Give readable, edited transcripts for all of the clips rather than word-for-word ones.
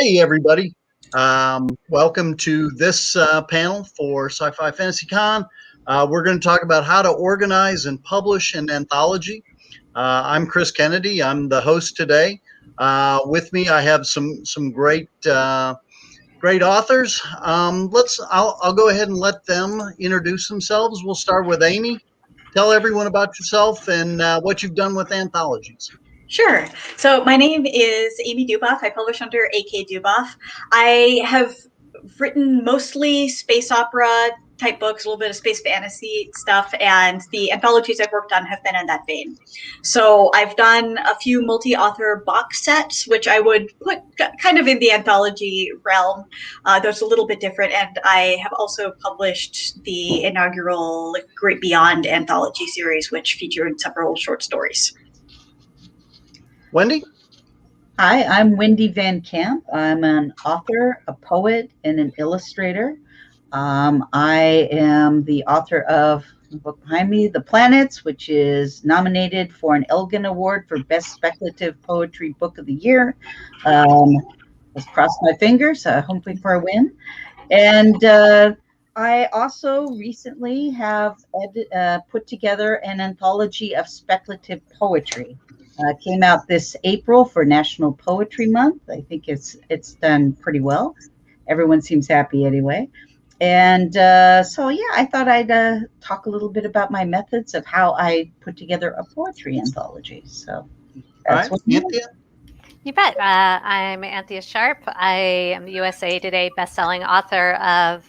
Hey, everybody. Welcome to this panel for Sci-Fi Fantasy Con. We're going to talk about how to organize and publish an anthology. I'm Chris Kennedy. I'm the host today. With me, I have some great great authors. I'll go ahead and let them introduce themselves. We'll start with Amy. Tell everyone about yourself and what you've done with anthologies. Sure. So my name is Amy DuBoff. I publish under AK DuBoff. I have written mostly space opera type books, a little bit of space fantasy stuff, and the anthologies I've worked on have been in that vein. So I've done a few multi-author box sets, which I would put kind of in the anthology realm. Those a little bit different, and I have also published the inaugural Great Beyond anthology series, which featured several short stories. Wendy? Hi, I'm Wendy Van Camp. I'm an author, a poet, and an illustrator. I am the author of the book behind me, The Planets, which is nominated for an Elgin Award for Best Speculative Poetry Book of the Year. Let's cross my fingers, hoping for a win. And I also recently have put together an anthology of speculative poetry. Came out this April for National Poetry Month. I think it's done pretty well. Everyone seems happy anyway. And so, yeah, I thought I'd talk a little bit about my methods of how I put together a poetry anthology. So that's what Anthea? You bet. I'm Anthea Sharp. I am the USA Today bestselling author of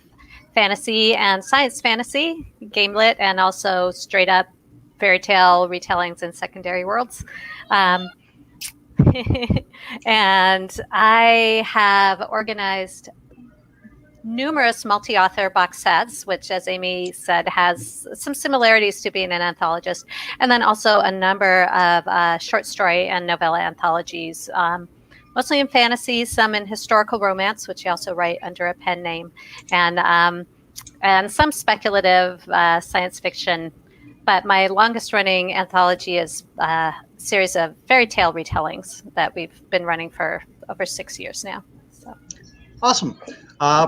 fantasy and science fantasy, gamelit, and also straight up fairy tale retellings in secondary worlds. And I have organized numerous multi-author box sets, which, as Amy said, has some similarities to being an anthologist, and then also a number of short story and novella anthologies, mostly in fantasy, some in historical romance, which I also write under a pen name, and some speculative science fiction. But my longest running anthology is a series of fairy tale retellings that we've been running for over 6 years now. So. Awesome.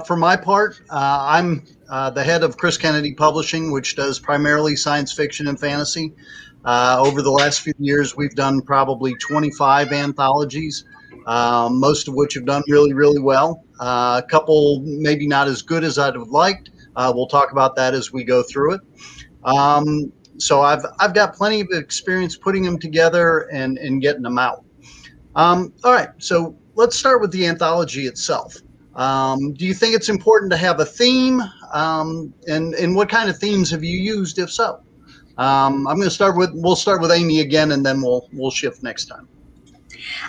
For my part, I'm the head of Chris Kennedy Publishing, which does primarily science fiction and fantasy. Over the last few years, we've done probably 25 anthologies, most of which have done really, really well. A couple maybe not as good as I'd have liked. We'll talk about that as we go through it. So I've got plenty of experience putting them together and getting them out. All right, so let's start with the anthology itself. Do you think it's important to have a theme? And what kind of themes have you used, if so? We'll start with Amy again, and then we'll shift next time.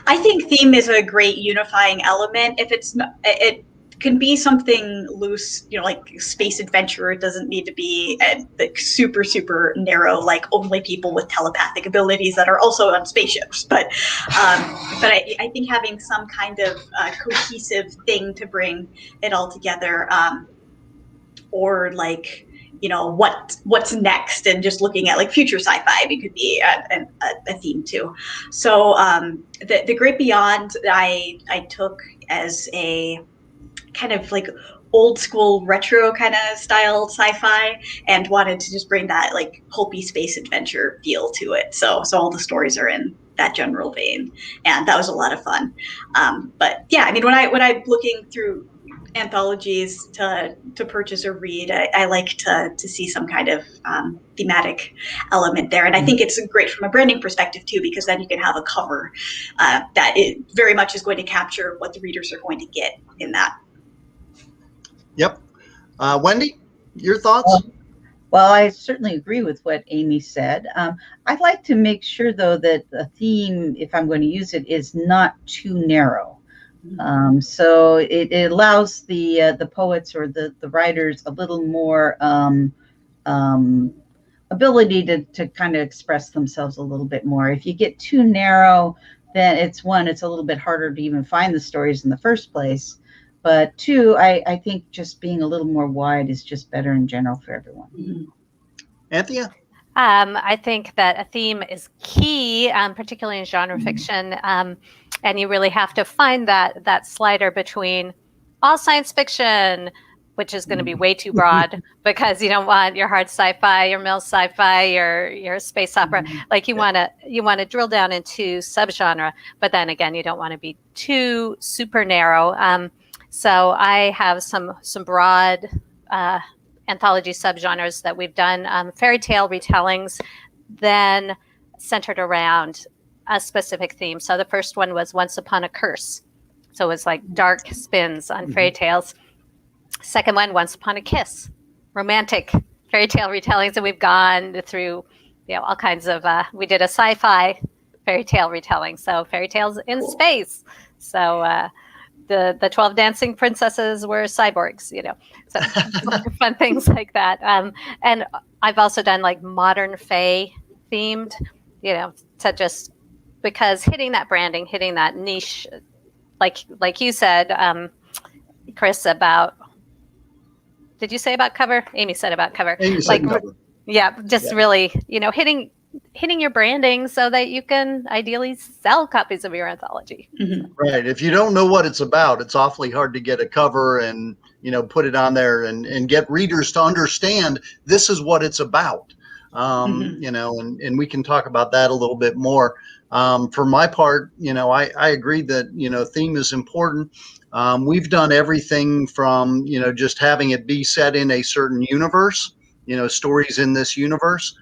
I think theme is a great unifying element. If it's not, it can be something loose, like space adventure. It doesn't need to be like super narrow, like only people with telepathic abilities that are also on spaceships. But I think having some kind of cohesive thing to bring it all together, or like what's next, and just looking at like future sci-fi, it could be a theme too. So the Great Beyond I took as a kind of like old school retro kind of style sci-fi, and wanted to just bring that like pulpy space adventure feel to it. So all the stories are in that general vein, and that was a lot of fun. But yeah, I mean, when I'm looking through anthologies to purchase or read, I like to see some kind of thematic element there. And I think it's great from a branding perspective too, because then you can have a cover that it very much is going to capture what the readers are going to get in that. Yep. Wendy, your thoughts? Well, I certainly agree with what Amy said. I'd like to make sure, though, that the theme, if I'm going to use it, is not too narrow. So it allows the poets or the writers a little more ability to kind of express themselves a little bit more. If you get too narrow, then it's a little bit harder to even find the stories in the first place. But two, I think just being a little more wide is just better in general for everyone. Mm-hmm. Anthea? I think that a theme is key, particularly in genre fiction. And you really have to find that slider between all science fiction, which is going to be way too broad because you don't want your hard sci-fi, your mill sci-fi, your space opera. Like you want to drill down into subgenre, but then again, you don't want to be too super narrow. So I have some broad anthology subgenres that we've done. Fairy tale retellings, then centered around a specific theme. So the first one was Once Upon a Curse. So it was like dark spins on fairy tales. Second one, Once Upon a Kiss, romantic fairy tale retellings, and we've gone through, all kinds of. We did a sci-fi fairy tale retelling, so fairy tales in space. So the 12 dancing princesses were cyborgs, so fun things like that. And I've also done like modern fae themed, to just because hitting that branding, hitting that niche, like you said, Chris, about. Did you say about cover? Amy said about cover. Amy said cover. Yeah, really, hitting your branding so that you can ideally sell copies of your anthology. Mm-hmm. Right. If you don't know what it's about, it's awfully hard to get a cover and, put it on there and get readers to understand this is what it's about. And we can talk about that a little bit more. For my part, I agree that, theme is important. We've done everything from, just having it be set in a certain universe, stories in this universe.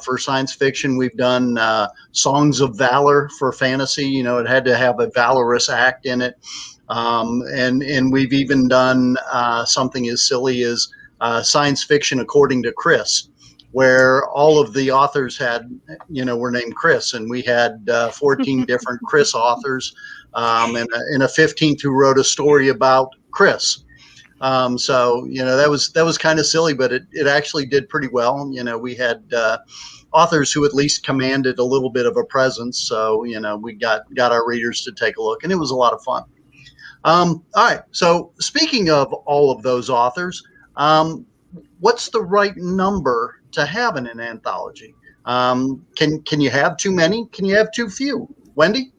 For science fiction, we've done Songs of Valor for fantasy. It had to have a valorous act in it. And we've even done something as silly as Science Fiction According to Chris, where all of the authors were named Chris, and we had 14 different Chris authors, and a 15th who wrote a story about Chris. So that was kind of silly, but it actually did pretty well. We had authors who at least commanded a little bit of a presence, so we got our readers to take a look, and it was a lot of fun. All right, so speaking of all of those authors, what's the right number to have in an anthology? Can you have too many? Can you have too few? Wendy?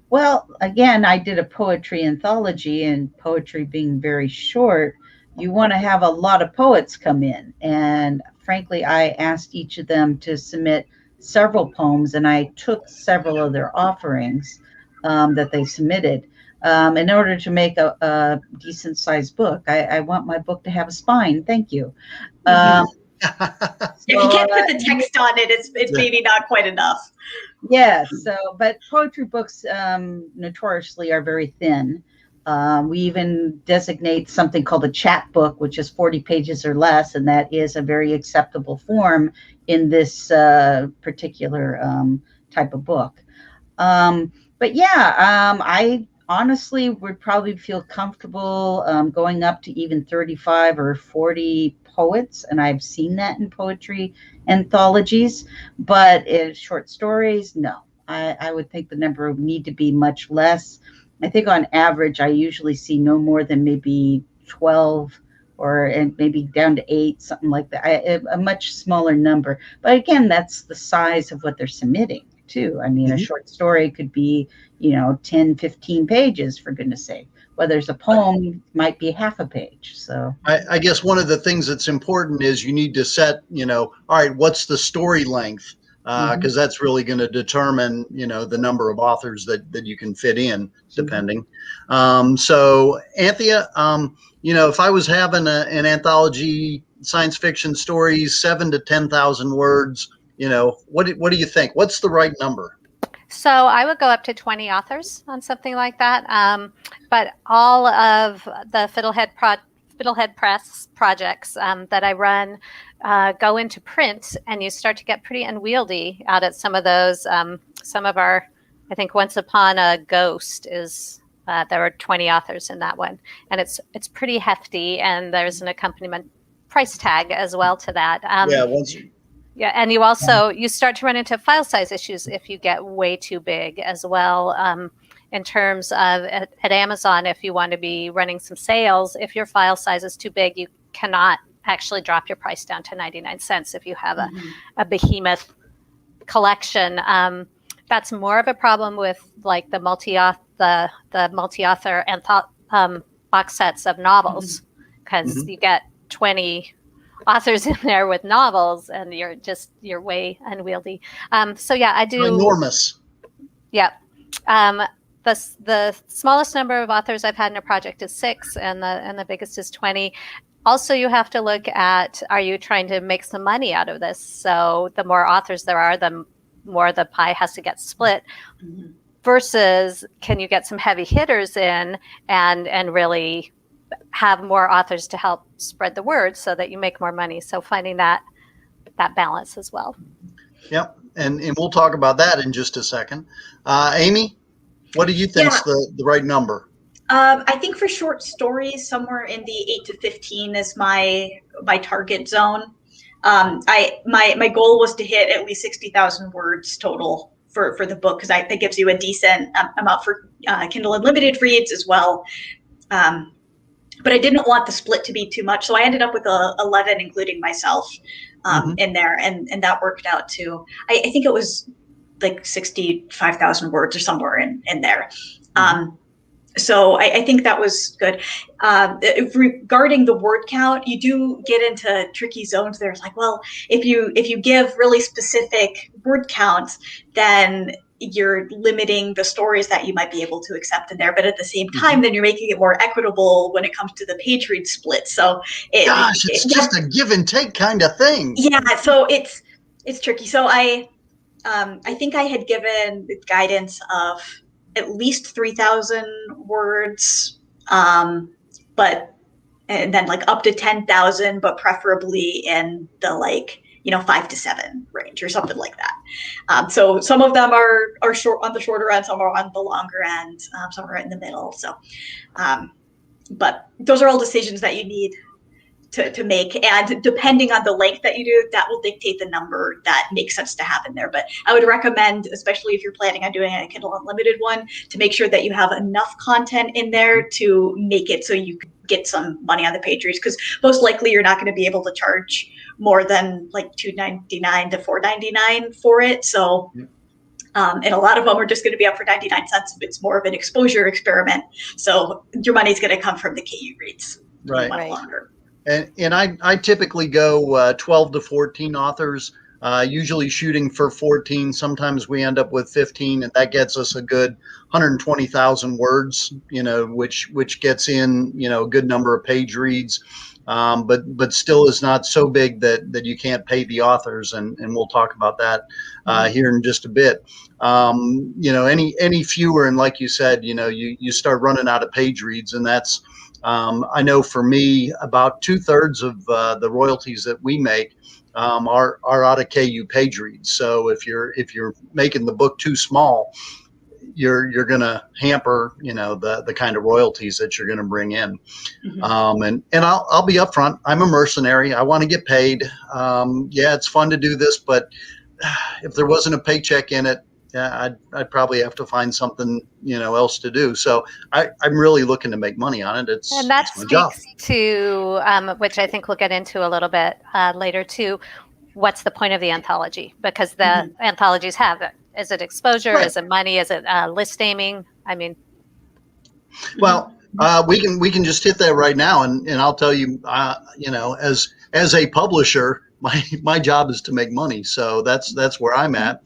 Well, again, I did a poetry anthology, and poetry being very short, you want to have a lot of poets come in. And frankly, I asked each of them to submit several poems, and I took several of their offerings that they submitted. In order to make a decent sized book, I want my book to have a spine. Thank you. If you can't put the text on it, it's maybe not quite enough. Yes. But poetry books notoriously are very thin. We even designate something called a chat book, which is 40 pages or less, and that is a very acceptable form in this particular type of book. But yeah, I honestly would probably feel comfortable going up to even 35 or 40 poets, and I've seen that in poetry anthologies, but in short stories, no. I would think the number would need to be much less. I think on average, I usually see no more than maybe 12 and maybe down to 8, something like that, a much smaller number. But again, that's the size of what they're submitting too. I mean, a short story could be, 10, 15 pages, for goodness sake. Whether it's a poem, it might be half a page. So I guess one of the things that's important is you need to set, all right, what's the story length? Because that's really going to determine, the number of authors that you can fit in, depending. So Anthea, if I was having an anthology, science fiction stories, 7,000 to 10,000 words, what do you think? What's the right number? So I would go up to 20 authors on something like that. But all of the Fiddlehead Press projects that I run go into print, and you start to get pretty unwieldy out at some of those. Some of our, I think Once Upon a Ghost is, there were 20 authors in that one, and it's pretty hefty, and there's an accompaniment price tag as well to that. Yeah, and you start to run into file size issues if you get way too big as well. In terms of at Amazon, if you want to be running some sales, if your file size is too big, you cannot actually drop your price down to 99 cents if you have a behemoth collection. That's more of a problem with like the multi-author box sets of novels, because you get 20 authors in there with novels, and you're way unwieldy. So yeah, I do. Enormous. Yeah. The smallest number of authors I've had in a project is 6, and the biggest is 20. Also, you have to look at, are you trying to make some money out of this? So the more authors there are, the more the pie has to get split. Versus, can you get some heavy hitters in and really have more authors to help spread the word so that you make more money? So finding that balance as well. Yep, and we'll talk about that in just a second. Amy, what do you think's the right number? I think for short stories, somewhere in the 8 to 15 is my target zone. My goal was to hit at least 60,000 words total for the book, because that gives you a decent amount for Kindle Unlimited reads as well. But I didn't want the split to be too much, so I ended up with 11, including myself, in there, and that worked out too. I think it was like 65,000 words or somewhere in there. So I think that was good. Regarding the word count, you do get into tricky zones there. It's like, well, if you give really specific word counts, then you're limiting the stories that you might be able to accept in there. But at the same time, then you're making it more equitable when it comes to the page read split. So it's just a give and take kind of thing. Yeah, so it's tricky. So I think I had given the guidance of at least 3,000 words, but and then like up to 10,000, but preferably in the 5 to 7 range or something like that. So some of them are short on the shorter end, some are on the longer end, some are in the middle. So, but those are all decisions that you need to make, and depending on the length that you do, that will dictate the number that makes sense to have in there. But I would recommend, especially if you're planning on doing a Kindle Unlimited one, to make sure that you have enough content in there to make it so you can get some money on the page reads, because most likely you're not going to be able to charge more than like $2.99 to $4.99 for it. So and a lot of them are just going to be up for 99 cents. It's more of an exposure experiment, so your money's going to come from the KU reads. Right. Longer. And I typically go 12 to 14 authors, usually shooting for 14. Sometimes we end up with 15, and that gets us a good 120,000 words, which gets in, a good number of page reads, but still is not so big that you can't pay the authors. And we'll talk about that here in just a bit. Any fewer, and like you said, you start running out of page reads, and that's, I know for me, about 2/3 of the royalties that we make are out of KU page reads. So if you're making the book too small, you're going to hamper the kind of royalties that you're going to bring in. And I'll be upfront. I'm a mercenary. I want to get paid. It's fun to do this, but if there wasn't a paycheck in it, I'd probably have to find something else to do. So I'm really looking to make money on it. It's my job. To which I think we'll get into a little bit later too. What's the point of the anthology? Because the anthologies have it. Is it exposure? Right. Is it money? Is it list naming? I mean, well, we can just hit that right now, and I'll tell you, as a publisher, my job is to make money. So that's where I'm at.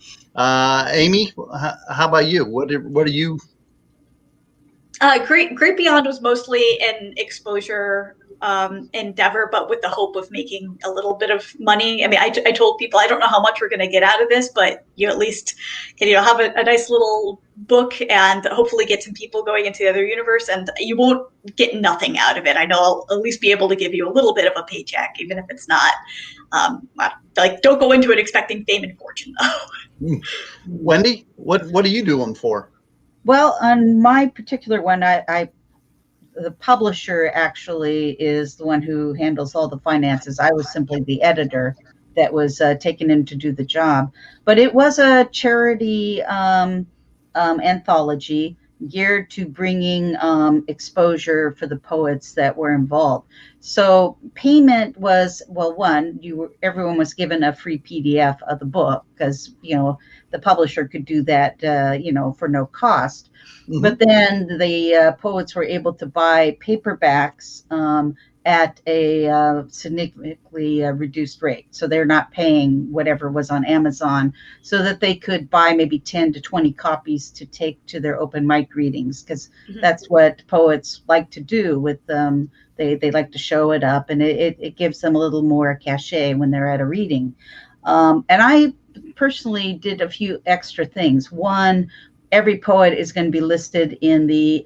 Amy, how about you? What are you? Great Beyond was mostly an exposure endeavor, but with the hope of making a little bit of money. I mean, I told people, I don't know how much we're going to get out of this, but you at least can, have a nice little book and hopefully get some people going into the other universe, and you won't get nothing out of it. I know I'll at least be able to give you a little bit of a paycheck, even if it's not, don't go into it expecting fame and fortune though. Wendy, what are you doing for? Well, on my particular one, the publisher actually is the one who handles all the finances. I was simply the editor that was taken in to do the job. But it was a charity anthology, geared to bringing exposure for the poets that were involved. So payment was, well, one, everyone was given a free PDF of the book because, the publisher could do that, for no cost. Mhm. But then the poets were able to buy paperbacks at a significantly reduced rate. So they're not paying whatever was on Amazon, so that they could buy maybe 10 to 20 copies to take to their open mic readings, because that's what poets like to do with them. They like to show it up, and it gives them a little more cachet when they're at a reading. And I personally did a few extra things. One, every poet is going to be listed in the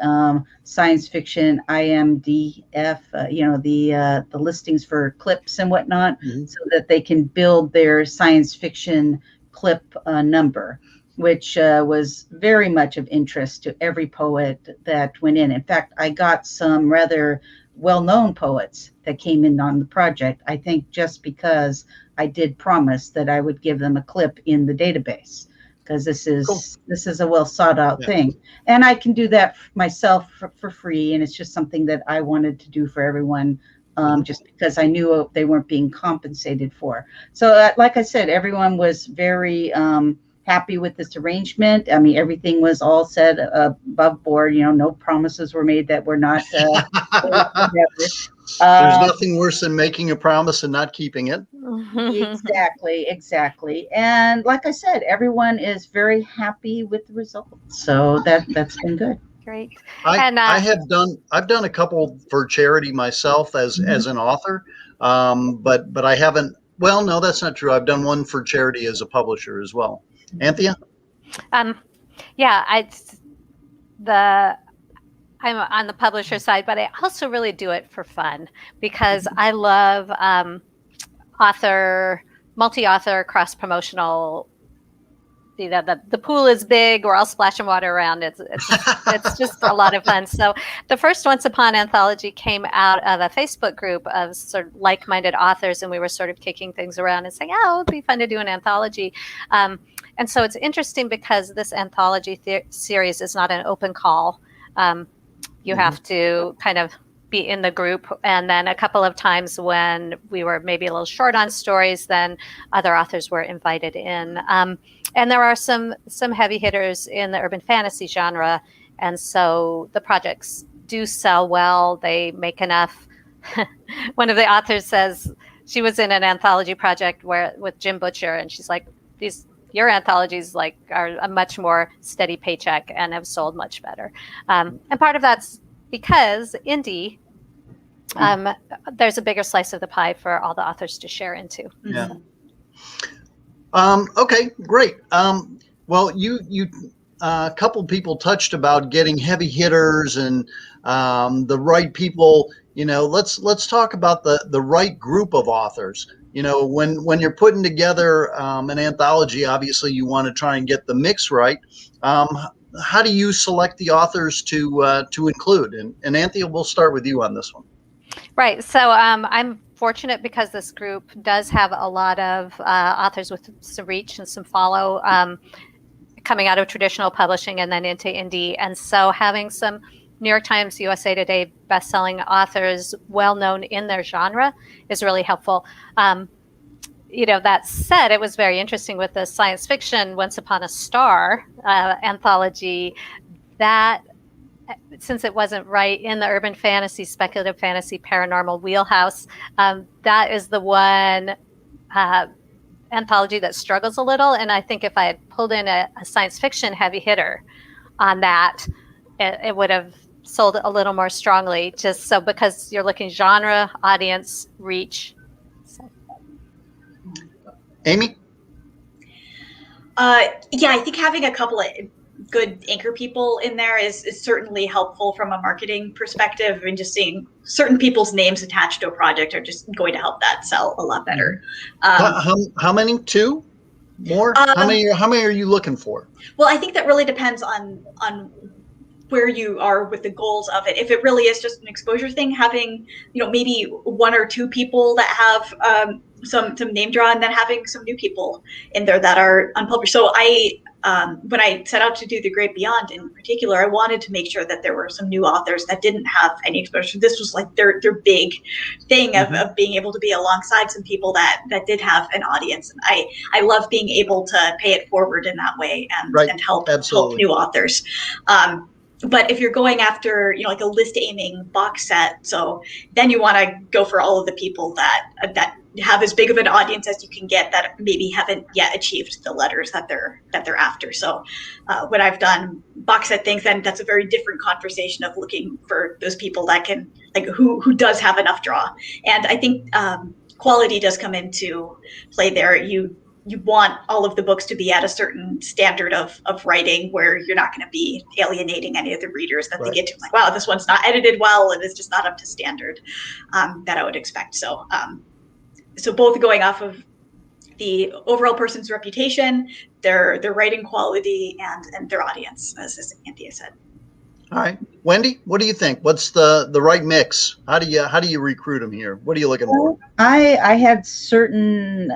science fiction IMDF, the listings for clips and whatnot, so that they can build their science fiction clip number, which was very much of interest to every poet that went in. In fact, I got some rather well-known poets that came in on the project, I think just because I did promise that I would give them a clip in the database, because this is a well sought out thing, and I can do that myself for free, and it's just something that I wanted to do for everyone, just because I knew they weren't being compensated for. So like I said, everyone was very happy with this arrangement. I mean, everything was all said above board. No promises were made that were not. There's nothing worse than making a promise and not keeping it. Exactly. And like I said, everyone is very happy with the results. So that's been good. Great. I've done a couple for charity myself as an author, but I haven't. Well, no, that's not true. I've done one for charity as a publisher as well. Anthea? Yeah, I'm on the publisher side, but I also really do it for fun because I love multi-author, cross-promotional. The pool is big. We're all splashing water around. It's just a lot of fun. So the first Once Upon Anthology came out of a Facebook group of sort of like-minded authors, and we were sort of kicking things around and saying, oh, it'd be fun to do an anthology. And so it's interesting because this anthology series is not an open call. You have to kind of be in the group. And then a couple of times when we were maybe a little short on stories, then other authors were invited in. And there are some heavy hitters in the urban fantasy genre. And so the projects do sell well. They make enough. One of the authors says she was in an anthology project with Jim Butcher, and she's like, your anthologies are a much more steady paycheck and have sold much better. And part of that's because indie, there's a bigger slice of the pie for all the authors to share into. Yeah. Okay, great. Well, you a couple people touched about getting heavy hitters and the right people. Let's talk about the right group of authors. When you're putting together an anthology, obviously you want to try and get the mix right. How do you select the authors to include? And Anthea, we'll start with you on this one. Right. So I'm fortunate because this group does have a lot of authors with some reach and some follow coming out of traditional publishing and then into indie. And so having some New York Times, USA Today bestselling authors well-known in their genre is really helpful. That said, it was very interesting with the science fiction Once Upon a Star anthology, that since it wasn't right in the urban fantasy, speculative fantasy, paranormal wheelhouse, that is the one anthology that struggles a little. And I think if I had pulled in a science fiction heavy hitter on that, it would have sold a little more strongly, just so because you're looking genre, audience, reach. So. Amy? I think having a couple of good anchor people in there is certainly helpful from a marketing perspective. I mean, just seeing certain people's names attached to a project are just going to help that sell a lot better. How many? Two? More? How many are you looking for? Well, I think that really depends on where you are with the goals of it. If it really is just an exposure thing, having maybe one or two people that have some name draw, and then having some new people in there that are unpublished. So when I set out to do The Great Beyond in particular, I wanted to make sure that there were some new authors that didn't have any exposure. This was like their big thing of being able to be alongside some people that did have an audience. And I love being able to pay it forward in that way and help new authors. But if you're going after, like a list aiming box set, so then you want to go for all of the people that have as big of an audience as you can get that maybe haven't yet achieved the letters that they're after. So when I've done box set things, then that's a very different conversation of looking for those people that can, like, who does have enough draw. And I think quality does come into play there. You want all of the books to be at a certain standard of writing where you're not going to be alienating any of the readers that they get to. Like, wow, this one's not edited well, and it's just not up to standard that I would expect. So both going off of the overall person's reputation, their writing quality, and their audience, as Anthea said. All right, Wendy, what do you think? What's the right mix? How do you recruit them here? What are you looking for? I had certain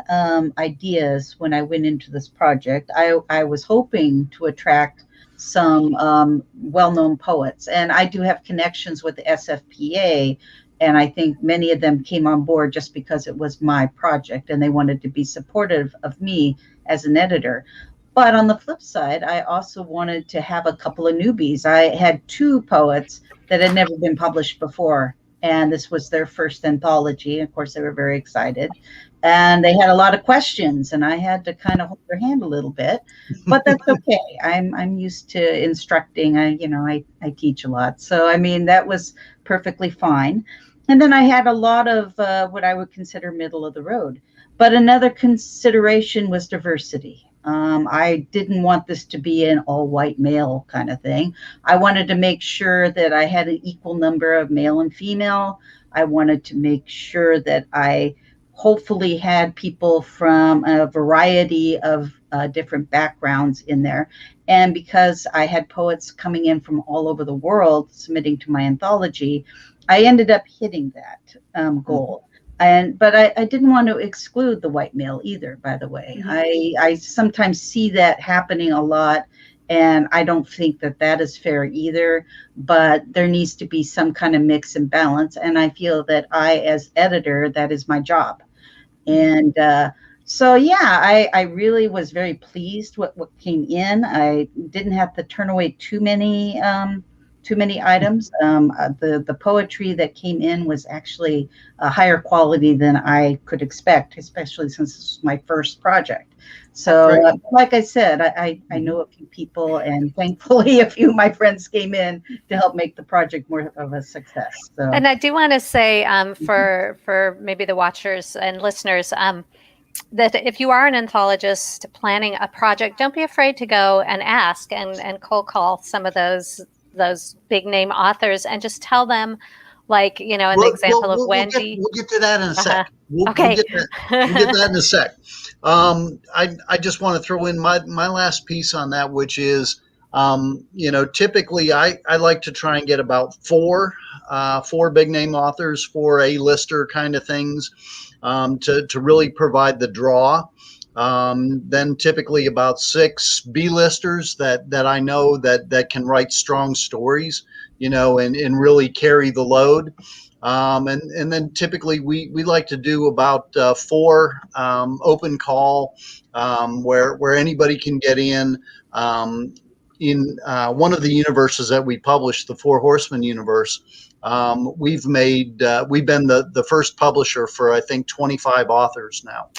ideas when I went into this project. I was hoping to attract some well-known poets, and I do have connections with the SFPA, and I think many of them came on board just because it was my project and they wanted to be supportive of me as an editor. But on the flip side, I also wanted to have a couple of newbies. I had 2 poets that had never been published before, and this was their first anthology. Of course, they were very excited, and they had a lot of questions, and I had to kind of hold their hand a little bit, but that's okay. I'm used to instructing. I teach a lot, so I mean that was perfectly fine. And then I had a lot of what I would consider middle of the road. But another consideration was diversity. I didn't want this to be an all-white male kind of thing. I wanted to make sure that I had an equal number of male and female. I wanted to make sure that I hopefully had people from a variety of different backgrounds in there. And because I had poets coming in from all over the world submitting to my anthology, I ended up hitting that goal. But I didn't want to exclude the white male either, by the way. I sometimes see that happening a lot, and I don't think that is fair either, but there needs to be some kind of mix and balance. And I feel that as editor, that is my job. And so, yeah, I really was very pleased with what came in. I didn't have to turn away too many items. The poetry that came in was actually a higher quality than I could expect, especially since this was my first project. So like I said, I know a few people, and thankfully a few of my friends came in to help make the project more of a success. So. And I do want to say for maybe the watchers and listeners, that if you are an anthologist planning a project, don't be afraid to go and ask and cold call some of those big name authors and just tell them, like, an example of Wendy. We'll get to that in a sec. Okay. We'll get that in a sec. I just want to throw in my last piece on that, which is, typically I like to try and get about four big name authors, 4 A-lister kind of things, to really provide the draw. Then typically about 6 B-listers that I know that can write strong stories, and really carry the load. And then typically we like to do about 4 open call, where anybody can get in one of the universes that we published, the 4 Horsemen universe. We've been the first publisher for, I think, 25 authors now,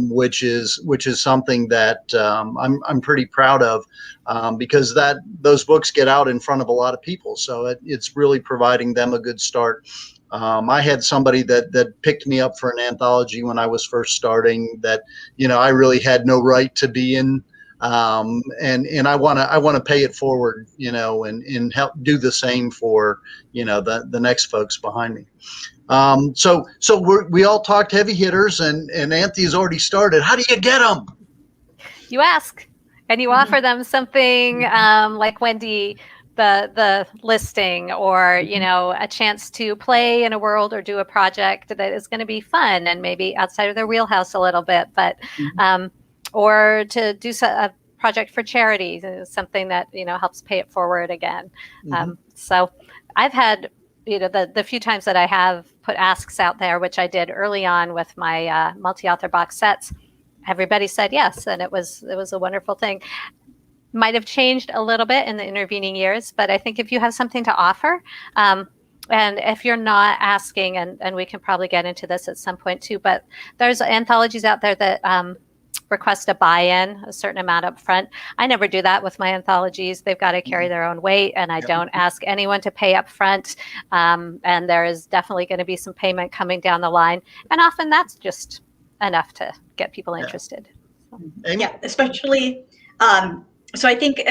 which is something that I'm pretty proud of, because those books get out in front of a lot of people. So it's really providing them a good start. I had somebody that picked me up for an anthology when I was first starting that, I really had no right to be in. And I want to pay it forward, and help do the same for, the next folks behind me. So we all talked heavy hitters, and Anthea's already started. How do you get them? You ask, and you offer them something like Wendy, the listing, or a chance to play in a world or do a project that is going to be fun and maybe outside of their wheelhouse a little bit, but or to do project for charity, something that, helps pay it forward again. Mm-hmm. So I've had, the few times that I have put asks out there, which I did early on with my multi-author box sets, everybody said yes, and it was a wonderful thing. Might have changed a little bit in the intervening years, but I think if you have something to offer, and if you're not asking, and we can probably get into this at some point too, but there's anthologies out there that request a buy-in, a certain amount up front. I never do that with my anthologies. They've got to carry their own weight, and I don't ask anyone to pay up front. And there is definitely going to be some payment coming down the line. And often that's just enough to get people interested. Yeah, especially, so I think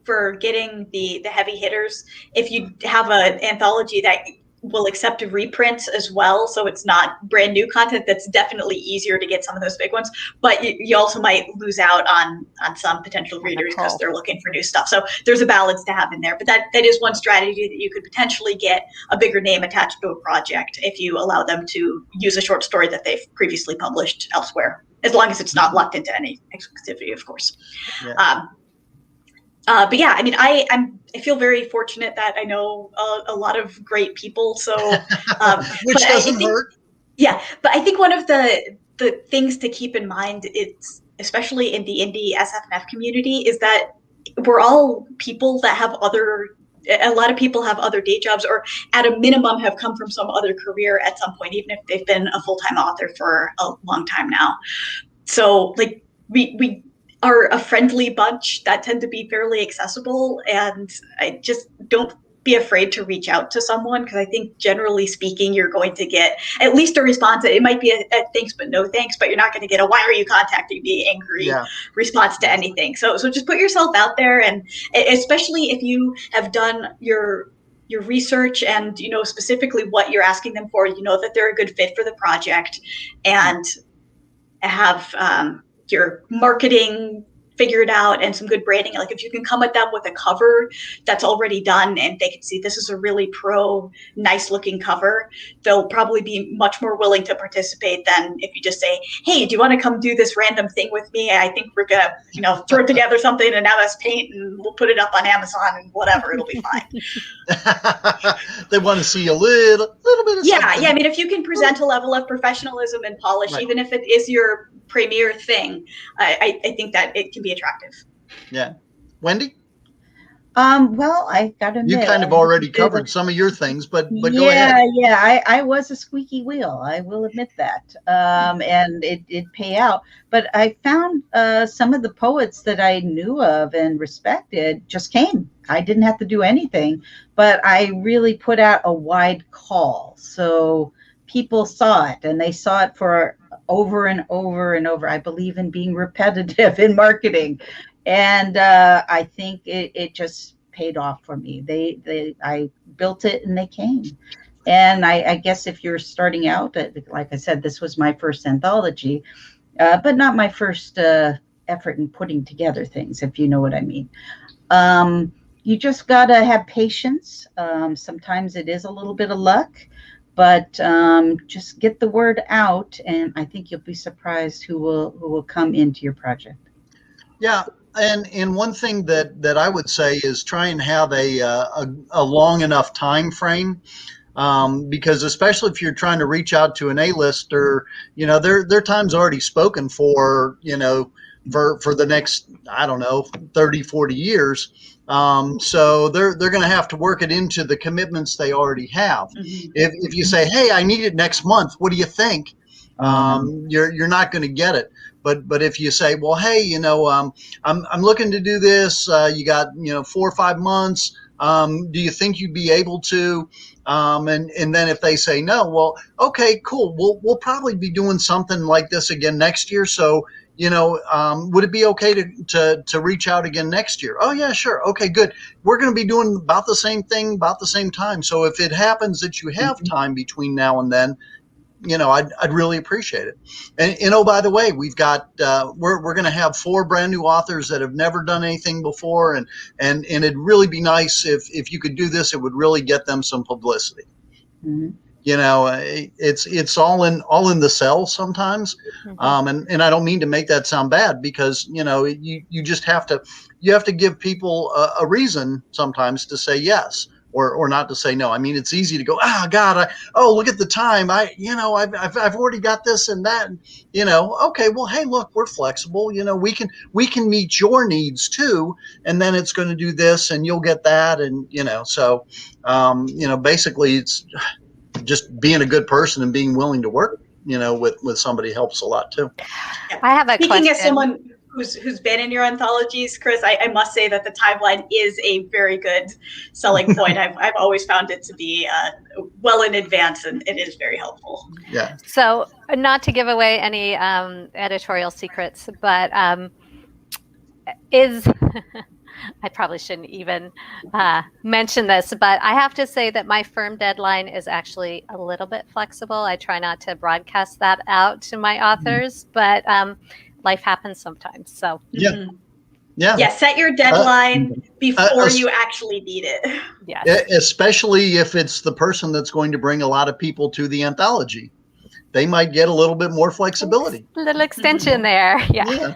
for getting the heavy hitters, if you have an anthology that will accept reprints as well, so it's not brand new content, that's definitely easier to get some of those big ones, but you also might lose out on some potential readers because they're looking for new stuff. So there's a balance to have in there, but that is one strategy that you could potentially get a bigger name attached to a project if you allow them to use a short story that they've previously published elsewhere, as long as it's not locked into any exclusivity, of course. Yeah. But yeah, I mean, I feel very fortunate that I know a lot of great people. So, which doesn't hurt. Yeah, but I think one of the things to keep in mind, it's especially in the indie SFNF community, is that we're all people that have a lot of people have other day jobs, or at a minimum have come from some other career at some point, even if they've been a full-time author for a long time now. So like we are a friendly bunch that tend to be fairly accessible, and I just don't be afraid to reach out to someone, because I think generally speaking, you're going to get at least a response. It might be a thanks but no thanks, but you're not going to get a why are you contacting me angry response to anything. So just put yourself out there, and especially if you have done your research and you know specifically what you're asking them for, you know that they're a good fit for the project, and have your marketing figured out and some good branding. Like if you can come at them with a cover that's already done and they can see this is a really nice looking cover, they'll probably be much more willing to participate than if you just say, hey, do you want to come do this random thing with me? I think we're gonna, throw together something in MS Paint and we'll put it up on Amazon and whatever, it'll be fine. They want to see a little bit of something. Yeah. I mean, if you can present a level of professionalism and polish, even if it is your premier thing, I think that it can be attractive. Yeah. Wendy? Well, I gotta admit, you kind of already covered some of your things, but go ahead. Yeah, I was a squeaky wheel. I will admit that. And it pay out. But I found some of the poets that I knew of and respected just came. I didn't have to do anything, but I really put out a wide call. So people saw it, and they saw it for over and over and over. I believe in being repetitive in marketing. And I think it just paid off for me. I built it and they came. And I guess if you're starting out, like I said, this was my first anthology, but not my first effort in putting together things, if you know what I mean. You just got to have patience. Sometimes it is a little bit of luck, but just get the word out, and I think you'll be surprised who will come into your project. Yeah. And one thing that I would say is try and have a long enough time frame, because especially if you're trying to reach out to an A-lister, their time's already spoken for, for the next, 30, 40 years. So they're going to have to work it into the commitments they already have. Mm-hmm. If you say, hey, I need it next month, what do you think? You're not going to get it. But if you say, well, hey, I'm looking to do this, you got, 4 or 5 months. Do you think you'd be able to? And then if they say no, well, okay, cool. We'll probably be doing something like this again next year. So, would it be okay to reach out again next year? Oh yeah, sure. Okay, good. We're going to be doing about the same thing, about the same time. So if it happens that you have time between now and then, I'd really appreciate it. And oh, by the way, we've got we're going to have 4 brand new authors that have never done anything before, and it'd really be nice if you could do this. It would really get them some publicity. Mm-hmm. it's all in the cell sometimes. And I don't mean to make that sound bad, because you just have to give people a reason sometimes to say yes or not to say no. I mean, it's easy to go, God, look at the time. I've already got this and that. Okay, well, hey, look, we're flexible. We can meet your needs too, and then it's going to do this, and you'll get that, and so basically, it's just being a good person and being willing to work, with somebody helps a lot too. Yeah. I have a Speaking question. as someone who's been in your anthologies, Chris, I must say that the timeline is a very good selling point. I've always found it to be well in advance, and it is very helpful. Yeah. So, not to give away any editorial secrets, but I probably shouldn't even mention this, but I have to say that my firm deadline is actually a little bit flexible. I try not to broadcast that out to my authors, but life happens sometimes. So yeah. Yeah, set your deadline before you actually need it. Yes. Especially if it's the person that's going to bring a lot of people to the anthology. They might get a little bit more flexibility. A little extension there. Yeah.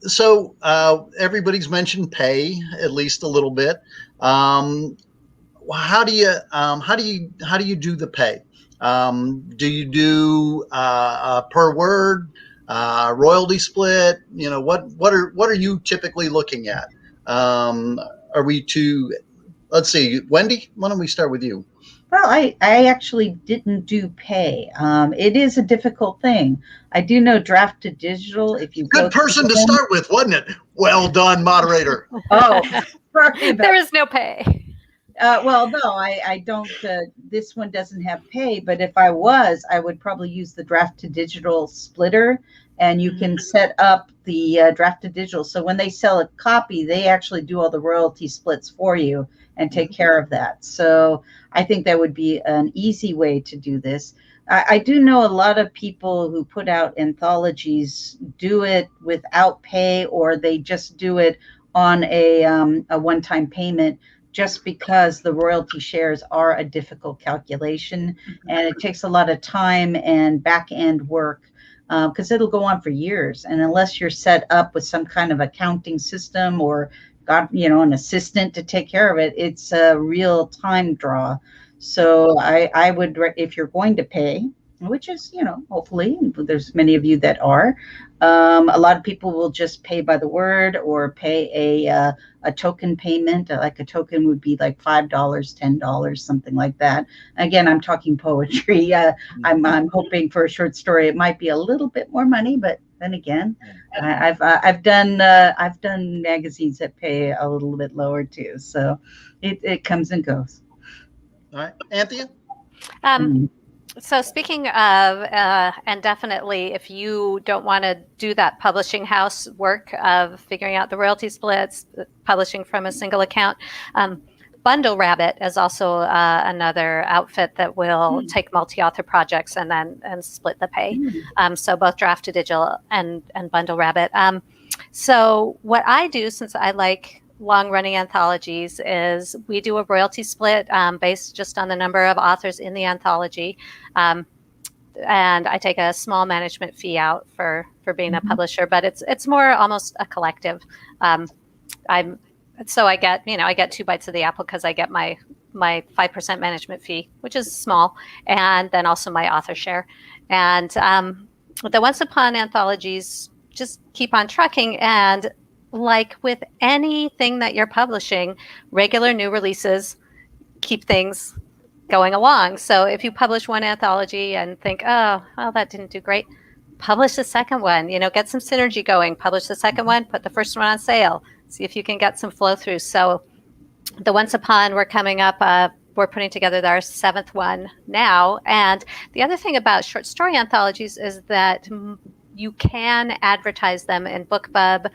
So everybody's mentioned pay at least a little bit. How do you do the pay? Do you do per word, royalty split? What are you typically looking at? Let's see, Wendy, why don't we start with you? Well, I actually didn't do pay. It is a difficult thing. I do know draft to digital. If you good person to start with, wasn't it? Well done, moderator. Oh, sorry there is no pay. Well, no, I don't. This one doesn't have pay, but if I would probably use the draft to digital splitter, and you can set up the draft to digital. So when they sell a copy, they actually do all the royalty splits for you and take care of that. So I think that would be an easy way to do this. I do know a lot of people who put out anthologies do it without pay, or they just do it on a one-time payment, just because the royalty shares are a difficult calculation, and it takes a lot of time and back-end work, because it'll go on for years. And unless you're set up with some kind of accounting system or got an assistant to take care of it, it's a real time draw. So I would, if you're going to pay, which is, hopefully there's many of you that are, a lot of people will just pay by the word or pay a token payment. Like a token would be like $5, $10, something like that. Again, I'm talking poetry. I'm hoping for a short story it might be a little bit more money, but then again, I've done magazines that pay a little bit lower too. So it comes and goes. All right, Anthea. So speaking of, and definitely if you don't want to do that publishing house work of figuring out the royalty splits, publishing from a single account, Bundle Rabbit is also another outfit that will take multi-author projects and split the pay. So both Draft to Digital and Bundle Rabbit. So what I do, since I like long-running anthologies, is we do a royalty split based just on the number of authors in the anthology, and I take a small management fee out for being a publisher, but it's more almost a collective. So I get 2 bites of the apple, because I get my 5% management fee, which is small, and then also my author share. And the Once Upon anthologies just keep on trucking, and like with anything that you're publishing, regular new releases keep things going along. So if you publish one anthology and think, oh, well, that didn't do great, publish the second one, get some synergy going, publish the second one, put the first one on sale, see if you can get some flow through. So the Once Upon, we're coming up, we're putting together our 7th one now. And the other thing about short story anthologies is that you can advertise them in BookBub.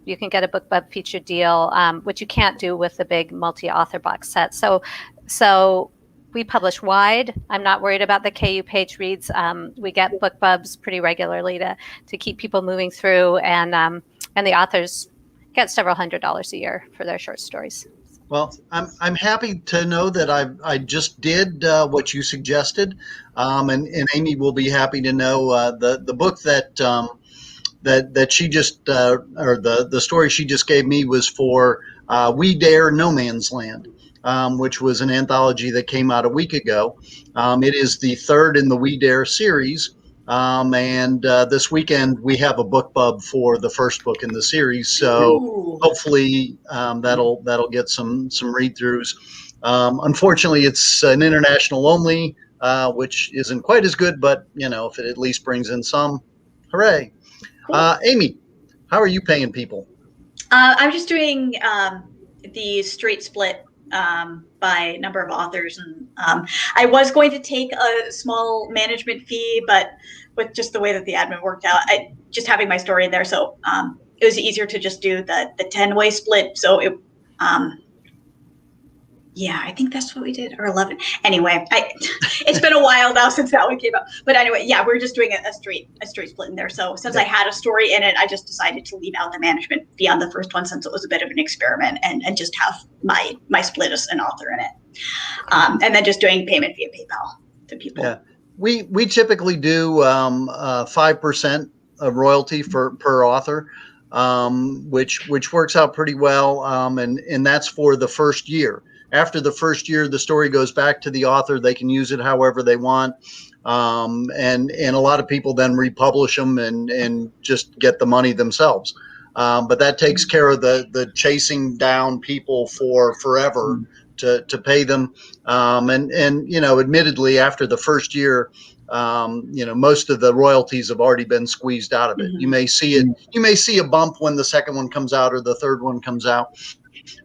You can get a BookBub featured deal, which you can't do with the big multi-author box set. So we publish wide. I'm not worried about the KU page reads. We get BookBubs pretty regularly to keep people moving through, and the authors get several $100s a year for their short stories. Well, I'm happy to know that I just did what you suggested, and Amy will be happy to know the book that she just or the story she just gave me was for We Dare No Man's Land, which was an anthology that came out a week ago. It is the third in the We Dare series. And this weekend we have a book pub for the first book in the series, so Ooh. hopefully that'll get some read throughs. Unfortunately, it's an international only, which isn't quite as good, but if it at least brings in some, hooray! Cool. Amy, how are you paying people? I'm just doing the straight split by number of authors, and I was going to take a small management fee, but with just the way that the admin worked out, just having my story in there, so it was easier to just do the 10-way split. So it, yeah, I think that's what we did, or 11. Anyway, it's been a while now since that one came out. But anyway, yeah, we're just doing a straight split in there. So since I had a story in it, I just decided to leave out the management fee on the first one, since it was a bit of an experiment, and just have my split as an author in it. And then just doing payment via PayPal to people. Yeah, we typically do 5% of royalty per author, which works out pretty well, and that's for the first year. After the first year, the story goes back to the author. They can use it however they want. And a lot of people then republish them and just get the money themselves. But that takes care of the chasing down people for forever to pay them. And admittedly, after the first year, most of the royalties have already been squeezed out of it. You may see it. You may see a bump when the second one comes out or the third one comes out.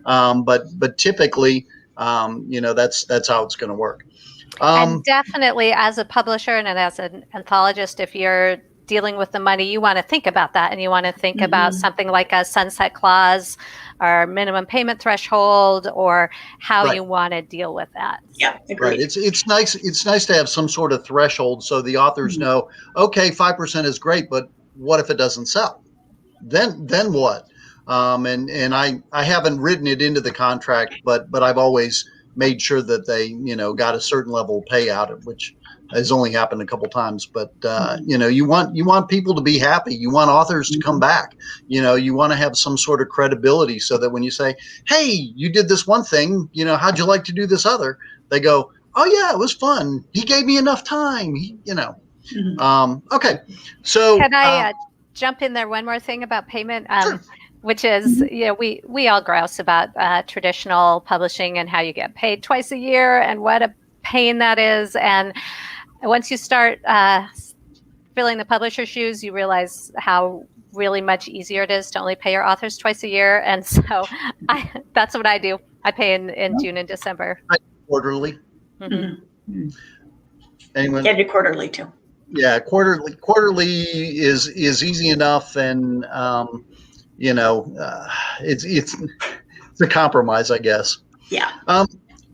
But typically, that's how it's going to work. And definitely, as a publisher and as an anthologist, if you're dealing with the money, you want to think about that, and you want to think about something like a sunset clause or minimum payment threshold, or how you want to deal with that. Yeah, agreed. Right. It's nice. It's nice to have some sort of threshold so the authors know, okay, 5% is great, but what if it doesn't sell? Then what? And I haven't written it into the contract, but I've always made sure that they, got a certain level of payout, which has only happened a couple times. But you want people to be happy. You want authors to come back. You want to have some sort of credibility so that when you say, "Hey, you did this one thing. How'd you like to do this other?" They go, "Oh yeah, it was fun. He gave me enough time." Okay, so can I jump in there? One more thing about payment. Sure. Which is, we all grouse about traditional publishing and how you get paid twice a year and what a pain that is. And once you start filling the publisher's shoes, you realize how really much easier it is to only pay your authors twice a year. And so that's what I do. I pay in June and December. Quarterly. Anyone? Yeah, do quarterly too. Yeah, quarterly is easy enough, and it's a compromise, I guess. Yeah.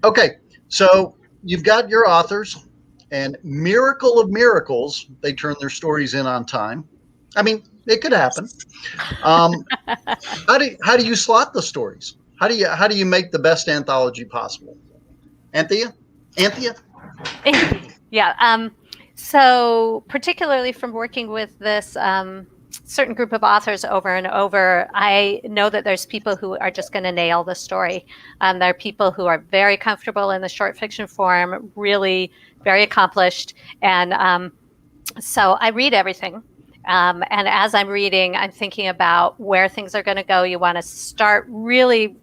Okay, so you've got your authors, and miracle of miracles, they turn their stories in on time. I mean, it could happen. How do you slot the stories? How do you make the best anthology possible? Anthea? Yeah. So particularly from working with this certain group of authors over and over, I know that there's people who are just going to nail the story. There are people who are very comfortable in the short fiction form, really very accomplished. And so I read everything. And as I'm reading, I'm thinking about where things are going to go. You want to start really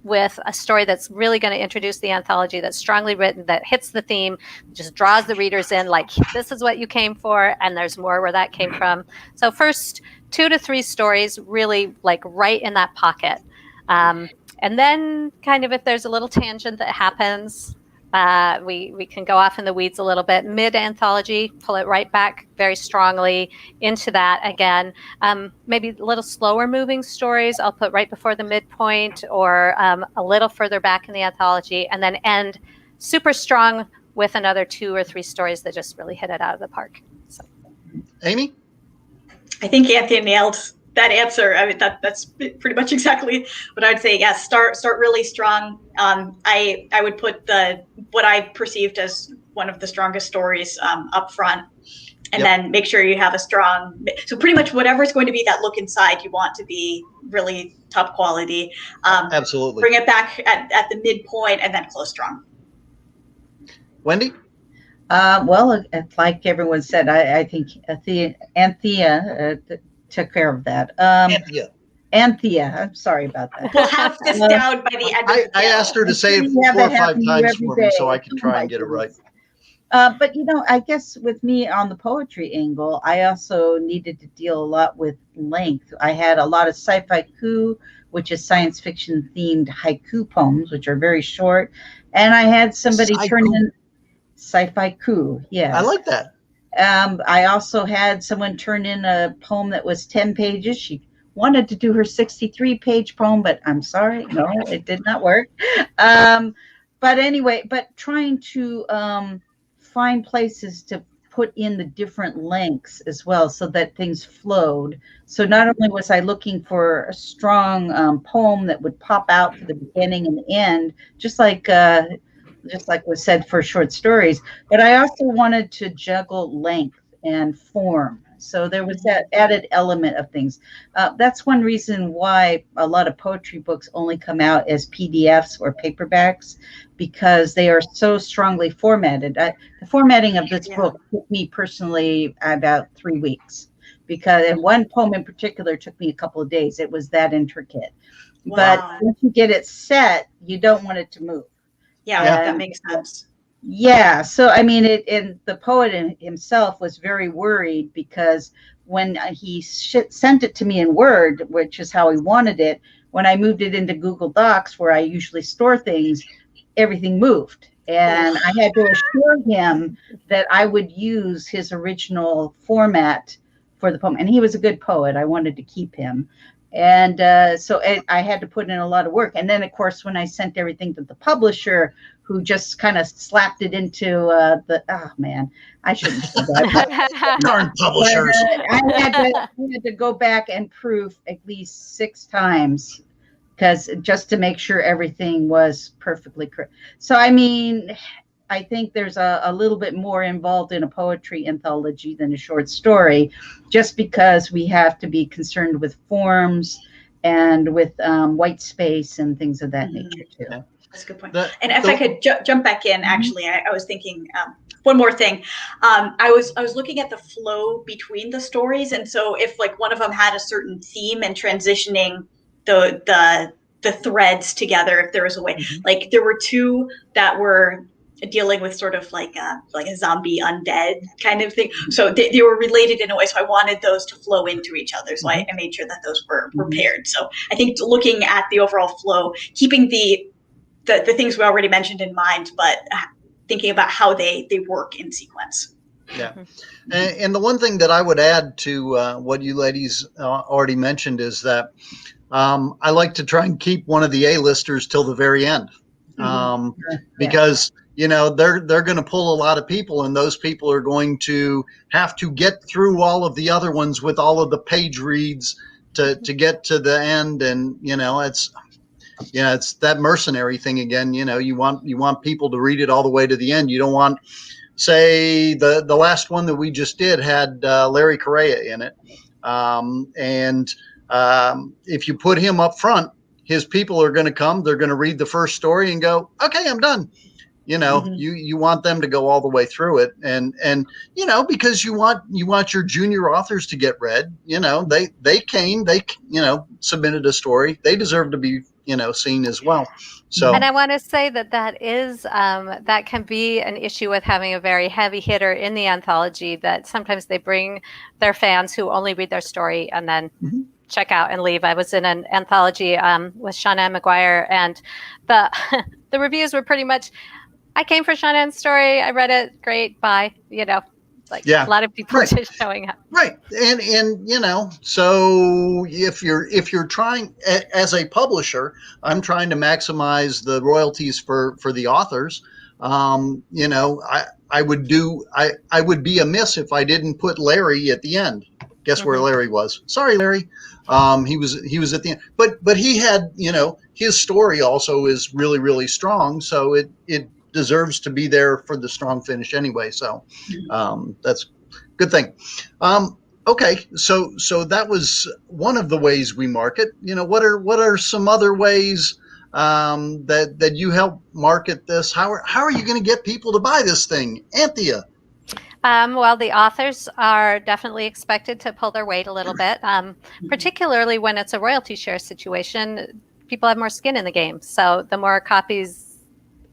with a story that's really going to introduce the anthology, that's strongly written, that hits the theme, just draws the readers in, like, this is what you came for, and there's more where that came from. So first 2 to 3 stories, really like right in that pocket. And then kind of if there's a little tangent that happens, we can go off in the weeds a little bit. Mid-anthology, pull it right back very strongly into that again. Maybe a little slower moving stories I'll put right before the midpoint, or a little further back in the anthology, and then end super strong with another 2 or 3 stories that just really hit it out of the park. So. Amy? I think Anthea nailed that answer. I mean, that's pretty much exactly what I'd say. Yes, start really strong. I would put what I perceived as one of the strongest stories up front, and then make sure you have a strong. So pretty much whatever's going to be that look inside, you want to be really top quality. Absolutely. Bring it back at the midpoint, and then close strong. Wendy? Well, like everyone said, I think Anthea took care of that. Anthea, I'm sorry about that. We'll have this down by the end of the I asked her to say it 4 or 5 times for me so I could try and get it right. But, I guess with me on the poetry angle, I also needed to deal a lot with length. I had a lot of sci-fi-ku, which is science fiction themed haiku poems, which are very short. And I had somebody turn in sci-fi-ku. Yes. I like that. I also had someone turn in a poem that was 10 pages. She wanted to do her 63-page poem, but I'm sorry, no, it did not work. But anyway, trying to find places to put in the different lengths as well so that things flowed. So not only was I looking for a strong poem that would pop out for the beginning and the end, just like was said for short stories, but I also wanted to juggle length and form. So there was that added element of things. That's one reason why a lot of poetry books only come out as PDFs or paperbacks, because they are so strongly formatted. The formatting of this book took me personally about 3 weeks, because one poem in particular took me a couple of days. It was that intricate. Wow. But once you get it set, you don't want it to move. Yeah, that makes sense. Yeah. So, I mean, and the poet himself was very worried, because when he sent it to me in Word, which is how he wanted it, when I moved it into Google Docs, where I usually store things, everything moved. And I had to assure him that I would use his original format for the poem. And he was a good poet. I wanted to keep him. And so I had to put in a lot of work. And then, of course, when I sent everything to the publisher, who just kind of slapped it into I shouldn't say that. Darn publishers. I had to go back and proof at least 6 times, because just to make sure everything was perfectly correct. So, I mean, I think there's a little bit more involved in a poetry anthology than a short story, just because we have to be concerned with forms and with white space and things of that nature too. Yeah. That's a good point. And if I could jump back in, actually, I was thinking one more thing. I was looking at the flow between the stories, and so if like one of them had a certain theme and transitioning the threads together, if there was a way, like there were 2 that were dealing with sort of like a zombie undead kind of thing. So they were related in a way. So I wanted those to flow into each other. So I made sure that those were paired. So I think looking at the overall flow, keeping the things we already mentioned in mind, but thinking about how they work in sequence. Yeah. And the one thing that I would add to what you ladies already mentioned is that I like to try and keep one of the A-listers till the very end. Because they're going to pull a lot of people, and those people are going to have to get through all of the other ones with all of the page reads to get to the end. And it's that mercenary thing again. You want people to read it all the way to the end. You don't want, say, the last one that we just did had Larry Correa in it, and if you put him up front, his people are going to come. They're going to read the first story and go, "Okay, I'm done." You want them to go all the way through it, and because you want your junior authors to get read. They submitted a story. They deserve to be seen as well. So, and I want to say that is that can be an issue with having a very heavy hitter in the anthology, that sometimes they bring their fans who only read their story and then check out and leave. I was in an anthology with Shauna McGuire, and the reviews were pretty much, I came for Shauna's story, I read it, great, bye. A lot of people just showing up. Right. And so if you're trying, as a publisher, I'm trying to maximize the royalties for the authors. I would be amiss if I didn't put Larry at the end. Guess where Larry was? Sorry, Larry. He was at the end, but he had, his story also is really, really strong. So it deserves to be there for the strong finish anyway. So that's a good thing. Okay, so that was one of the ways we market. What are some other ways that you help market this? How are you going to get people to buy this thing, Anthea? Well, the authors are definitely expected to pull their weight a little bit, particularly when it's a royalty share situation. People have more skin in the game. So the more copies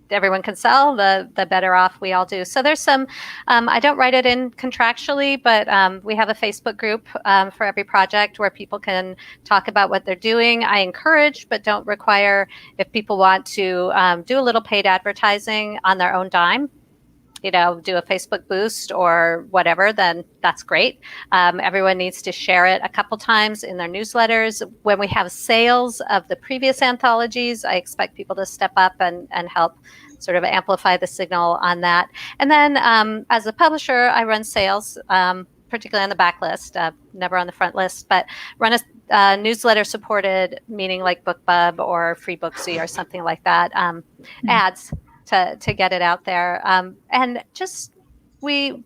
everyone can sell, the better off we all do. So there's some, I don't write it in contractually, but we have a Facebook group for every project where people can talk about what they're doing. I encourage, but don't require, if people want to do a little paid advertising on their own dime, do a Facebook boost or whatever, then that's great. Everyone needs to share it a couple times in their newsletters. When we have sales of the previous anthologies, I expect people to step up and help sort of amplify the signal on that. And then as a publisher, I run sales, particularly on the back list, never on the front list, but run a newsletter supported, meaning like BookBub or Free Booksy or something like that, ads to get it out there. And just, we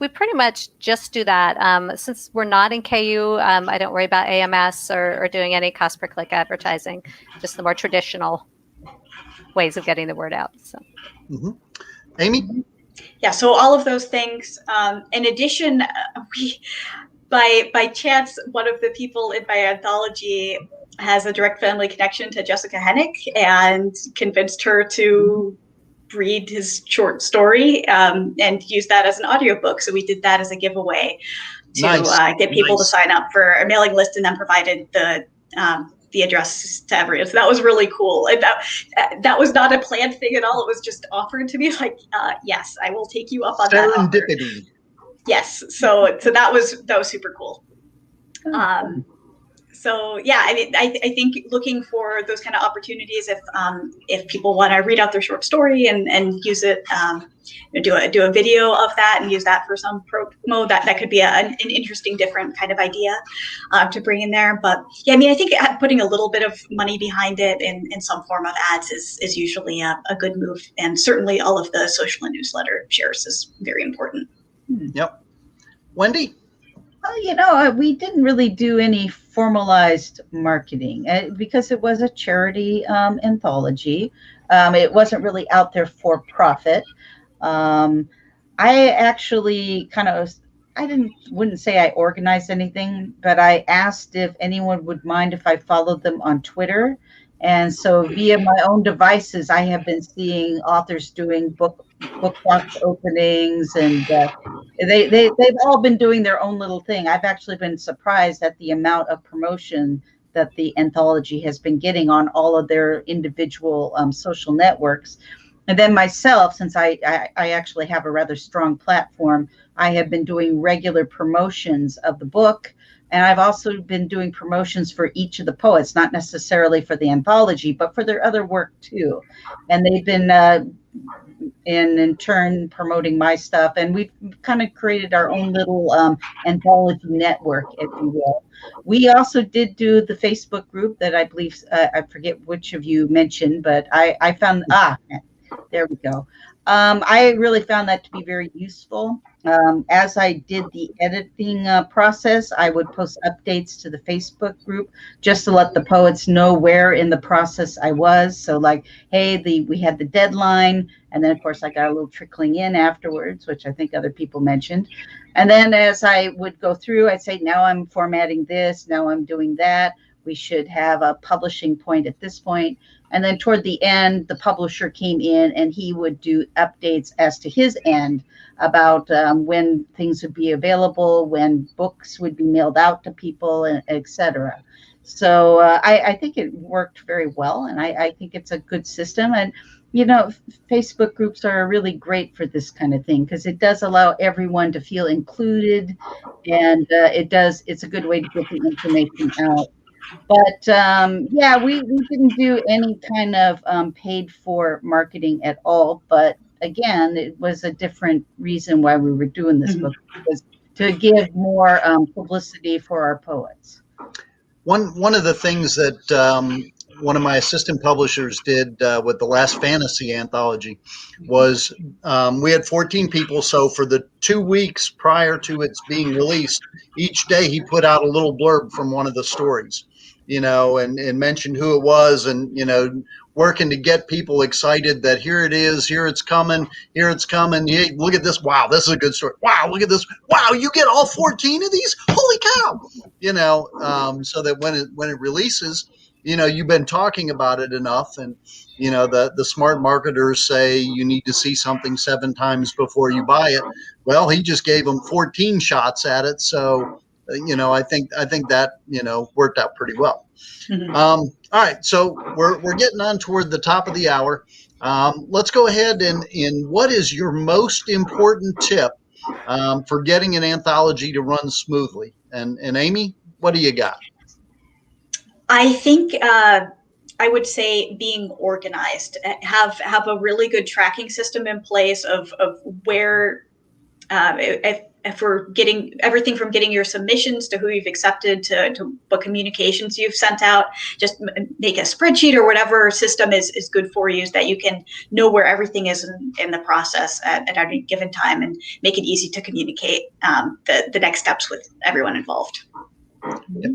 pretty much just do that. Since we're not in KU, I don't worry about AMS or doing any cost per click advertising, just the more traditional ways of getting the word out. So, Amy? Yeah, so all of those things. In addition, we, by chance, one of the people in my anthology has a direct family connection to Jessica Hennick and convinced her to read his short story and use that as an audiobook. So we did that as a giveaway to get people to sign up for a mailing list, and then provided the address to everyone. So that was really cool. And that was not a planned thing at all. It was just offered to me, like, yes, I will take you up on that offer. Serendipity. Yes. So that was super cool. So yeah, I mean, I think looking for those kind of opportunities, if people want to read out their short story and use it, do a video of that and use that for some promo, that could be an interesting, different kind of idea to bring in there. But yeah, I mean, I think putting a little bit of money behind it in some form of ads is usually a good move, and certainly all of the social and newsletter shares is very important. Yep. Wendy? We didn't really do any formalized marketing because it was a charity anthology. It wasn't really out there for profit. I actually wouldn't say I organized anything, but I asked if anyone would mind if I followed them on Twitter. And so via my own devices, I have been seeing authors doing book box openings, and they've all been doing their own little thing. I've actually been surprised at the amount of promotion that the anthology has been getting on all of their individual social networks. And then myself, since I actually have a rather strong platform, I have been doing regular promotions of the book. And I've also been doing promotions for each of the poets, not necessarily for the anthology, but for their other work too. And they've been in turn promoting my stuff. And we've kind of created our own little anthology network, if you will. We also did do the Facebook group that I believe, I forget which of you mentioned, but I found, there we go. I really found that to be very useful. As I did the editing process, I would post updates to the Facebook group just to let the poets know where in the process I was. So like, hey, we had the deadline. And then, of course, I got a little trickling in afterwards, which I think other people mentioned. And then as I would go through, I'd say, now I'm formatting this, now I'm doing that. We should have a publishing point at this point. And then toward the end, the publisher came in and he would do updates as to his end about when things would be available, when books would be mailed out to people, and et cetera. So I think it worked very well, and I think it's a good system. And, Facebook groups are really great for this kind of thing because it does allow everyone to feel included, and it's a good way to get the information out. But yeah, we didn't do any kind of paid for marketing at all. But again, it was a different reason why we were doing this book, because to give more publicity for our poets. One of the things that one of my assistant publishers did with the last fantasy anthology was we had 14 people. So for the 2 weeks prior to its being released, each day he put out a little blurb from one of the stories, and mentioned who it was, and, working to get people excited that here it is, here it's coming. Hey, look at this. Wow, this is a good story. Wow, look at this. Wow, you get all 14 of these? Holy cow. So that when it releases, you've been talking about it enough, and the smart marketers say you need to see something 7 times before you buy it. Well, he just gave them 14 shots at it, so I think that worked out pretty well. Mhm. All right, so we're getting on toward the top of the hour. Let's go ahead and what is your most important tip for getting an anthology to run smoothly? And Amy, what do you got? I think I would say being organized. Have a really good tracking system in place of where if we're getting everything from getting your submissions to who you've accepted to what communications you've sent out. Just make a spreadsheet or whatever system is good for you, so that you can know where everything is in the process at any given time, and make it easy to communicate the next steps with everyone involved. Yeah.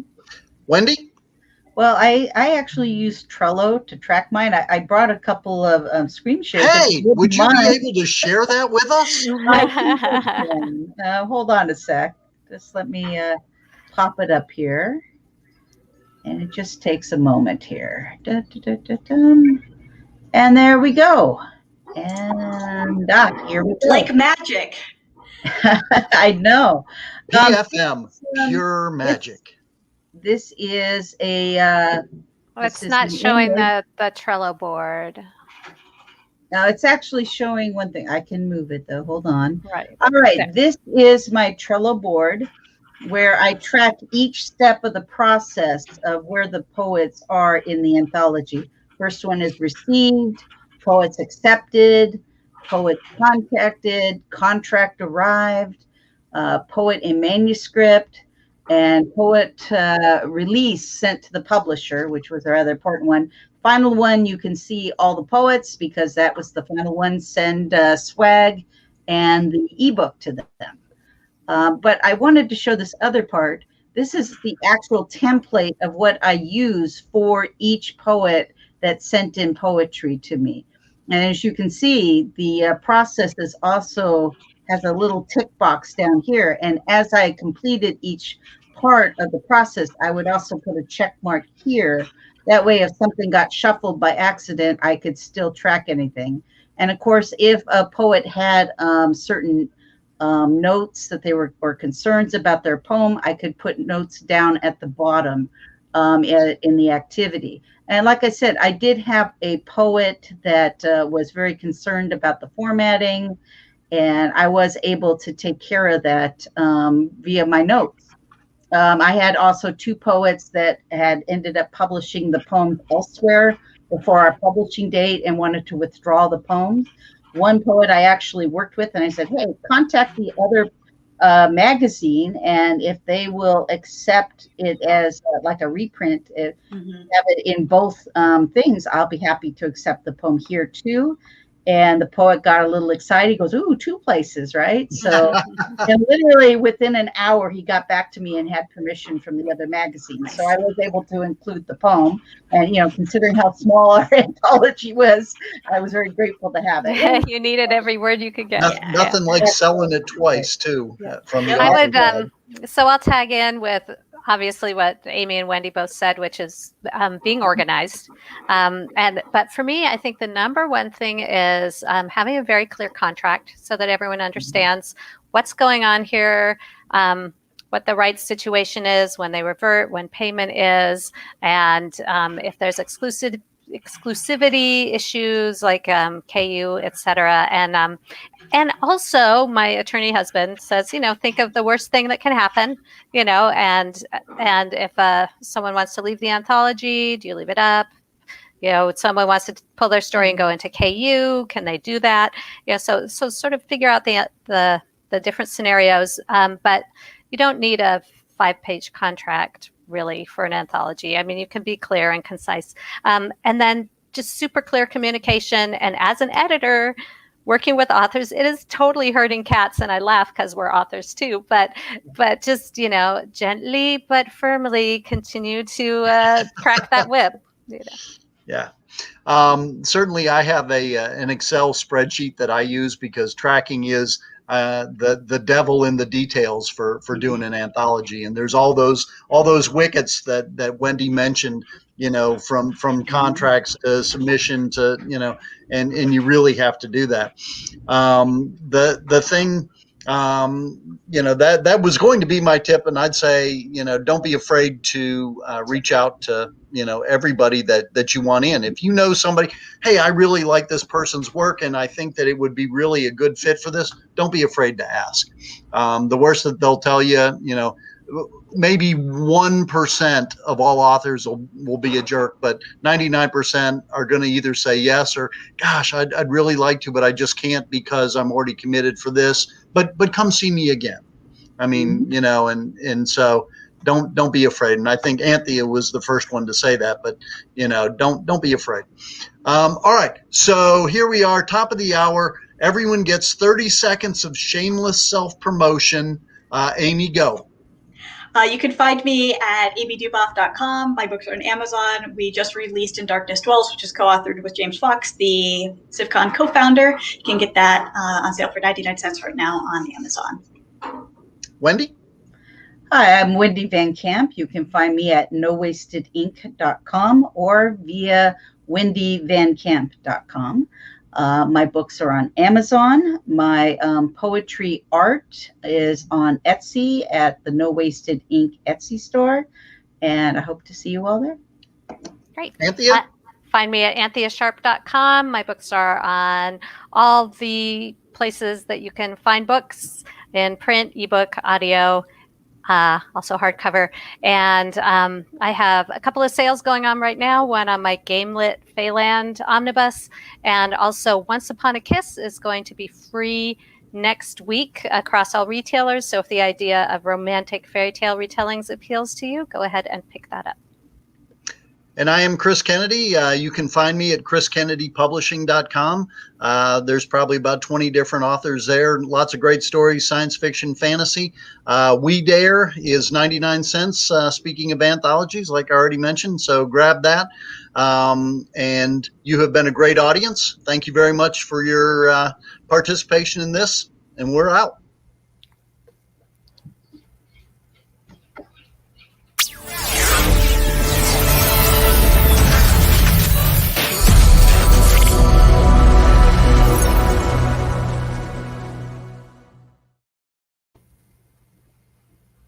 Wendy? Well, I actually use Trello to track mine. I brought a couple of screen shares. Hey, would you be able to share that with us? Hold on a sec. Just let me pop it up here. And it just takes a moment here. And there we go. And here we go. Like magic. I know. PFM, pure magic. This is a. It's not showing the Trello board. Now it's actually showing one thing. I can move it though. Hold on. Right. All right. There. This is my Trello board, where I track each step of the process of where the poets are in the anthology. First one is received, poets accepted, poet contacted, contract arrived, poet in manuscript, and poet release sent to the publisher, which was a rather important one. Final one, you can see all the poets, because that was the final one. Send swag and the ebook to them. But I wanted to show this other part. This is the actual template of what I use for each poet that sent in poetry to me. And as you can see, the process is also has a little tick box down here. And as I completed each part of the process, I would also put a check mark here. That way, if something got shuffled by accident, I could still track anything. And of course, if a poet had certain notes that they were or concerns about their poem, I could put notes down at the bottom in the activity. And like I said, I did have a poet that was very concerned about the formatting, and I was able to take care of that via my notes. I had also 2 poets that had ended up publishing the poems elsewhere before our publishing date and wanted to withdraw the poems. One poet I actually worked with, and I said, hey, contact the other magazine, and if they will accept it as like a reprint, have it in both things, I'll be happy to accept the poem here too. And the poet got a little excited. He goes, ooh, 2 places, right? So, and literally within an hour, he got back to me and had permission from the other magazine. So I was able to include the poem. And, considering how small our anthology was, I was very grateful to have it. You needed every word you could get. Nothing like selling it twice, too. From the I author would, so I'll tag in with obviously what Amy and Wendy both said, which is being organized. But for me, I think the number one thing is having a very clear contract so that everyone understands what's going on here, what the rights situation is, when they revert, when payment is, and if there's exclusivity issues like KU, et cetera. And also my attorney husband says, think of the worst thing that can happen, and if someone wants to leave the anthology, do you leave it up? Someone wants to pull their story and go into KU, can they do that? So sort of figure out the the different scenarios. But you don't need a 5-page contract really for an anthology. I mean, you can be clear and concise. And then just super clear communication. And as an editor, working with authors, it is totally herding cats, and I laugh because we're authors too. But just gently but firmly continue to crack that whip. Yeah. Certainly, I have an Excel spreadsheet that I use because tracking is the devil in the details for doing an anthology. And there's all those wickets that Wendy mentioned, from contracts to submission to, and you really have to do that. The thing, that was going to be my tip. And I'd say, don't be afraid to reach out to, everybody that you want in. If you know somebody, hey, I really like this person's work and I think that it would be really a good fit for this, don't be afraid to ask. The worst that they'll tell you, maybe 1% of all authors will be a jerk, but 99% are going to either say yes or, gosh, I'd really like to, but I just can't because I'm already committed for this. But come see me again. I mean, and so don't be afraid. And I think Anthea was the first one to say that, but don't be afraid. All right, so here we are, top of the hour. Everyone gets 30 seconds of shameless self-promotion. Amy, go. You can find me at amyduboff.com. My books are on Amazon. We just released In Darkness Dwells, which is co-authored with James Fox, the CivCon co-founder. You can get that on sale for 99 cents right now on Amazon. Wendy? Hi, I'm Wendy Van Camp. You can find me at nowastedink.com or via wendyvancamp.com. My books are on Amazon. My poetry art is on Etsy at the No Wasted Ink Etsy store. And I hope to see you all there. Great. Anthea? Find me at antheasharp.com. My books are on all the places that you can find books in print, ebook, audio, also hardcover. And I have a couple of sales going on right now, one on my Gamelit Feyland Omnibus, and also Once Upon a Kiss is going to be free next week across all retailers. So if the idea of romantic fairy tale retellings appeals to you, go ahead and pick that up. And I am Chris Kennedy. You can find me at chriskennedypublishing.com. There's probably about 20 different authors there. Lots of great stories, science fiction, fantasy. We Dare is 99 cents, speaking of anthologies, like I already mentioned. So grab that. And you have been a great audience. Thank you very much for your participation in this. And we're out.